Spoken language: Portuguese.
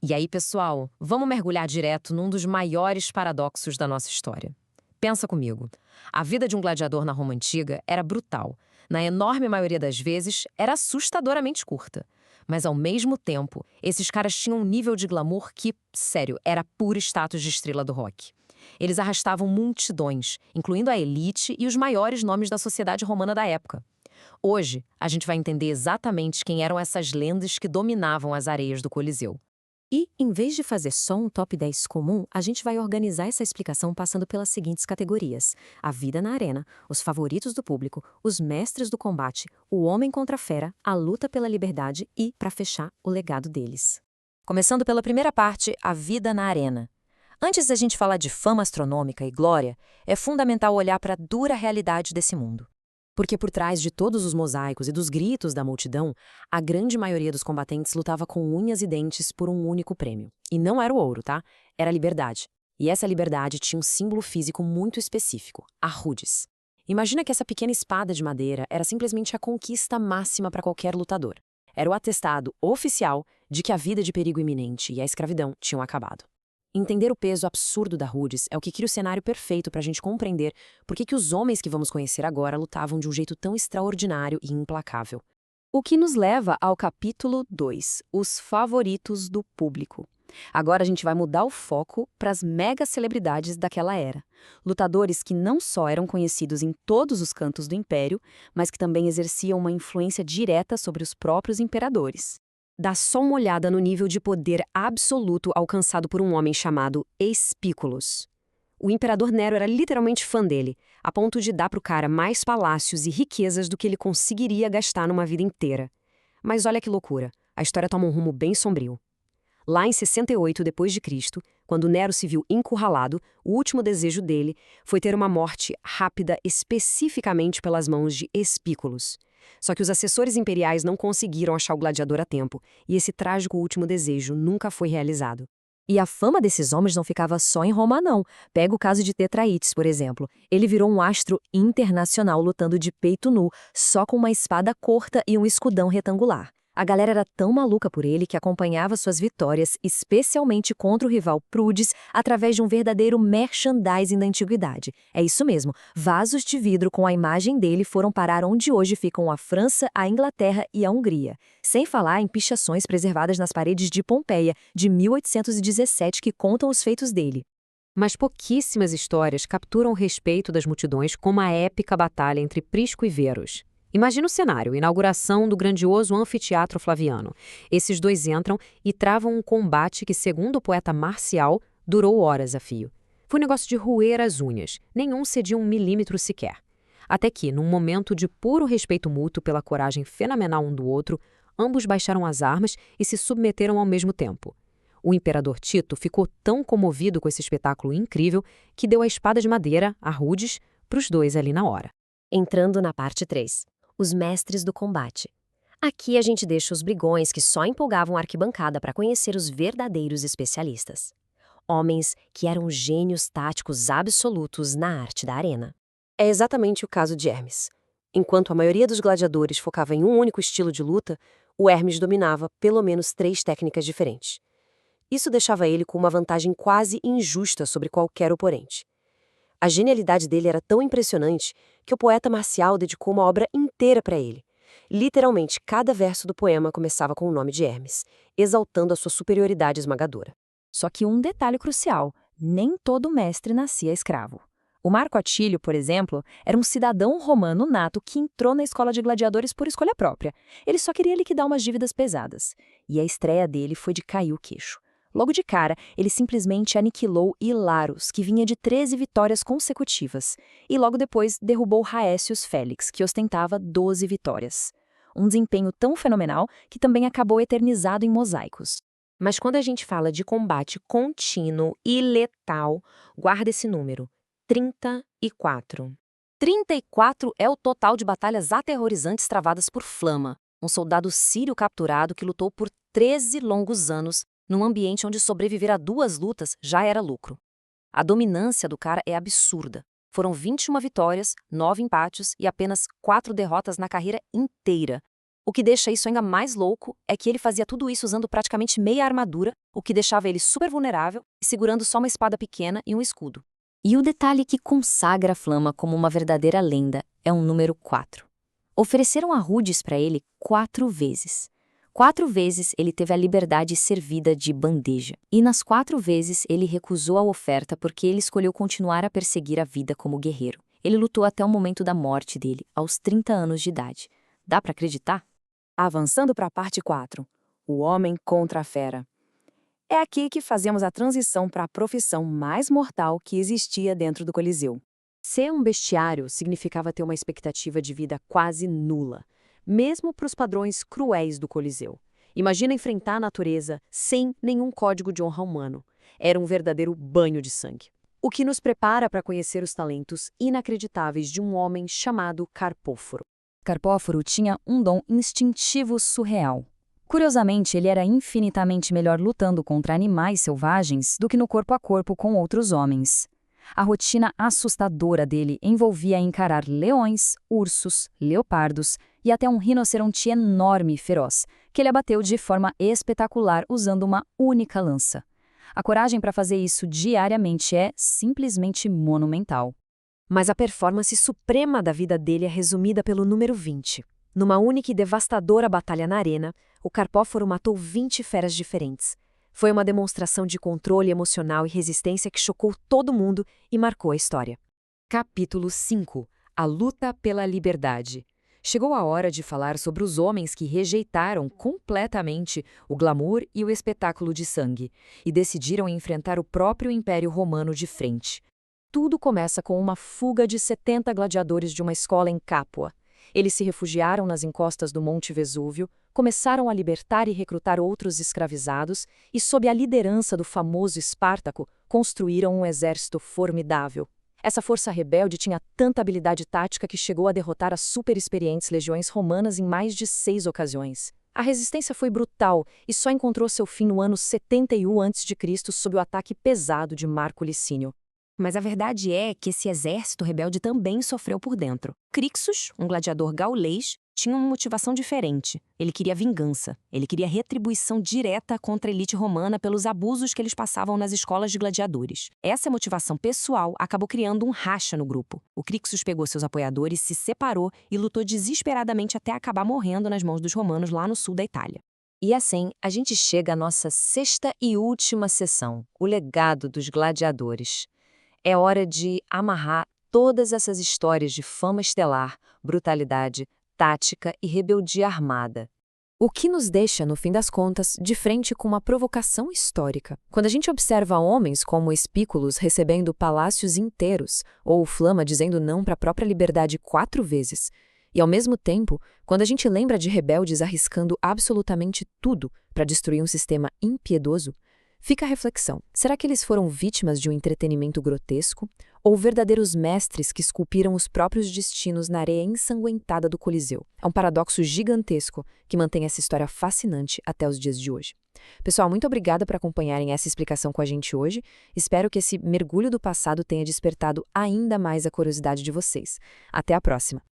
E aí, pessoal, vamos mergulhar direto num dos maiores paradoxos da nossa história. Pensa comigo. A vida de um gladiador na Roma antiga era brutal. Na enorme maioria das vezes, era assustadoramente curta. Mas, ao mesmo tempo, esses caras tinham um nível de glamour que, sério, era puro status de estrela do rock. Eles arrastavam multidões, incluindo a elite e os maiores nomes da sociedade romana da época. Hoje, a gente vai entender exatamente quem eram essas lendas que dominavam as areias do Coliseu. E, em vez de fazer só um top 10 comum, a gente vai organizar essa explicação passando pelas seguintes categorias: a vida na arena, os favoritos do público, os mestres do combate, o homem contra a fera, a luta pela liberdade e, para fechar, o legado deles. Começando pela primeira parte, a vida na arena. Antes da gente falar de fama astronômica e glória, é fundamental olhar para a dura realidade desse mundo. Porque por trás de todos os mosaicos e dos gritos da multidão, a grande maioria dos combatentes lutava com unhas e dentes por um único prêmio. E não era o ouro, tá? Era a liberdade. E essa liberdade tinha um símbolo físico muito específico, a rudis. Imagina que essa pequena espada de madeira era simplesmente a conquista máxima para qualquer lutador. Era o atestado oficial de que a vida de perigo iminente e a escravidão tinham acabado. Entender o peso absurdo da rudis é o que cria o cenário perfeito para a gente compreender por que os homens que vamos conhecer agora lutavam de um jeito tão extraordinário e implacável. O que nos leva ao capítulo 2, os favoritos do público. Agora a gente vai mudar o foco para as mega celebridades daquela era. Lutadores que não só eram conhecidos em todos os cantos do império, mas que também exerciam uma influência direta sobre os próprios imperadores. Dá só uma olhada no nível de poder absoluto alcançado por um homem chamado Espículos. O imperador Nero era literalmente fã dele, a ponto de dar pro cara mais palácios e riquezas do que ele conseguiria gastar numa vida inteira. Mas olha que loucura, a história toma um rumo bem sombrio. Lá em 68 d.C., quando Nero se viu encurralado, o último desejo dele foi ter uma morte rápida especificamente pelas mãos de Espículos. Só que os assessores imperiais não conseguiram achar o gladiador a tempo, e esse trágico último desejo nunca foi realizado. E a fama desses homens não ficava só em Roma, não. Pega o caso de Tetraites, por exemplo. Ele virou um astro internacional lutando de peito nu, só com uma espada curta e um escudão retangular. A galera era tão maluca por ele que acompanhava suas vitórias, especialmente contra o rival Prudes, através de um verdadeiro merchandising da antiguidade. É isso mesmo, vasos de vidro com a imagem dele foram parar onde hoje ficam a França, a Inglaterra e a Hungria. Sem falar em pichações preservadas nas paredes de Pompeia, de 1817, que contam os feitos dele. Mas pouquíssimas histórias capturam o respeito das multidões como a épica batalha entre Prisco e Verus. Imagina o cenário, inauguração do grandioso anfiteatro Flaviano. Esses dois entram e travam um combate que, segundo o poeta Marcial, durou horas a fio. Foi um negócio de roer as unhas, nenhum cedia um milímetro sequer. Até que, num momento de puro respeito mútuo pela coragem fenomenal um do outro, ambos baixaram as armas e se submeteram ao mesmo tempo. O imperador Tito ficou tão comovido com esse espetáculo incrível que deu a espada de madeira, a rudis, para os dois ali na hora. Entrando na parte 3. Os mestres do combate. Aqui a gente deixa os brigões que só empolgavam a arquibancada para conhecer os verdadeiros especialistas. Homens que eram gênios táticos absolutos na arte da arena. É exatamente o caso de Hermes. Enquanto a maioria dos gladiadores focava em um único estilo de luta, o Hermes dominava pelo menos 3 técnicas diferentes. Isso deixava ele com uma vantagem quase injusta sobre qualquer oponente. A genialidade dele era tão impressionante que o poeta Marcial dedicou uma obra inteira para ele. Literalmente, cada verso do poema começava com o nome de Hermes, exaltando a sua superioridade esmagadora. Só que um detalhe crucial, nem todo mestre nascia escravo. O Marco Atílio, por exemplo, era um cidadão romano nato que entrou na escola de gladiadores por escolha própria. Ele só queria liquidar umas dívidas pesadas. E a estreia dele foi de cair o queixo. Logo de cara, ele simplesmente aniquilou Hilaros, que vinha de 13 vitórias consecutivas, e logo depois derrubou Raécius Félix, que ostentava 12 vitórias. Um desempenho tão fenomenal que também acabou eternizado em mosaicos. Mas quando a gente fala de combate contínuo e letal, guarda esse número: 34. 34 é o total de batalhas aterrorizantes travadas por Flama, um soldado sírio capturado que lutou por 13 longos anos num ambiente onde sobreviver a 2 lutas já era lucro. A dominância do cara é absurda. Foram 21 vitórias, 9 empates e apenas 4 derrotas na carreira inteira. O que deixa isso ainda mais louco é que ele fazia tudo isso usando praticamente meia armadura, o que deixava ele super vulnerável e segurando só uma espada pequena e um escudo. E o detalhe que consagra a Flama como uma verdadeira lenda é um número 4. Ofereceram a Rudis para ele 4 vezes. 4 vezes ele teve a liberdade servida de bandeja. E nas 4 vezes ele recusou a oferta porque ele escolheu continuar a perseguir a vida como guerreiro. Ele lutou até o momento da morte dele, aos 30 anos de idade. Dá para acreditar? Avançando para a parte 4. O homem contra a fera. É aqui que fazemos a transição para a profissão mais mortal que existia dentro do Coliseu. Ser um bestiário significava ter uma expectativa de vida quase nula, mesmo para os padrões cruéis do Coliseu. Imagina enfrentar a natureza sem nenhum código de honra humano. Era um verdadeiro banho de sangue. O que nos prepara para conhecer os talentos inacreditáveis de um homem chamado Carpóforo. Carpóforo tinha um dom instintivo surreal. Curiosamente, ele era infinitamente melhor lutando contra animais selvagens do que no corpo a corpo com outros homens. A rotina assustadora dele envolvia encarar leões, ursos, leopardos e até um rinoceronte enorme e feroz, que ele abateu de forma espetacular usando uma única lança. A coragem para fazer isso diariamente é simplesmente monumental. Mas a performance suprema da vida dele é resumida pelo número 20. Numa única e devastadora batalha na arena, o Carpóforo matou 20 feras diferentes. Foi uma demonstração de controle emocional e resistência que chocou todo mundo e marcou a história. Capítulo 5. A luta pela liberdade. Chegou a hora de falar sobre os homens que rejeitaram completamente o glamour e o espetáculo de sangue e decidiram enfrentar o próprio Império Romano de frente. Tudo começa com uma fuga de 70 gladiadores de uma escola em Capua. Eles se refugiaram nas encostas do Monte Vesúvio, começaram a libertar e recrutar outros escravizados e, sob a liderança do famoso Espartaco, construíram um exército formidável. Essa força rebelde tinha tanta habilidade tática que chegou a derrotar as superexperientes legiões romanas em mais de 6 ocasiões. A resistência foi brutal e só encontrou seu fim no ano 71 a.C. sob o ataque pesado de Marco Licínio. Mas a verdade é que esse exército rebelde também sofreu por dentro. Crixus, um gladiador gaulês, tinha uma motivação diferente. Ele queria vingança. Ele queria retribuição direta contra a elite romana pelos abusos que eles passavam nas escolas de gladiadores. Essa motivação pessoal acabou criando um racha no grupo. O Crixus pegou seus apoiadores, se separou e lutou desesperadamente até acabar morrendo nas mãos dos romanos lá no sul da Itália. E assim, a gente chega à nossa 6ª e última sessão, o legado dos gladiadores. É hora de amarrar todas essas histórias de fama estelar, brutalidade, tática e rebeldia armada. O que nos deixa, no fim das contas, de frente com uma provocação histórica. Quando a gente observa homens como Espículos recebendo palácios inteiros, ou Flama dizendo não para a própria liberdade 4 vezes, e ao mesmo tempo, quando a gente lembra de rebeldes arriscando absolutamente tudo para destruir um sistema impiedoso, fica a reflexão. Será que eles foram vítimas de um entretenimento grotesco? Ou verdadeiros mestres que esculpiram os próprios destinos na areia ensanguentada do Coliseu? É um paradoxo gigantesco que mantém essa história fascinante até os dias de hoje. Pessoal, muito obrigada por acompanharem essa explicação com a gente hoje. Espero que esse mergulho do passado tenha despertado ainda mais a curiosidade de vocês. Até a próxima!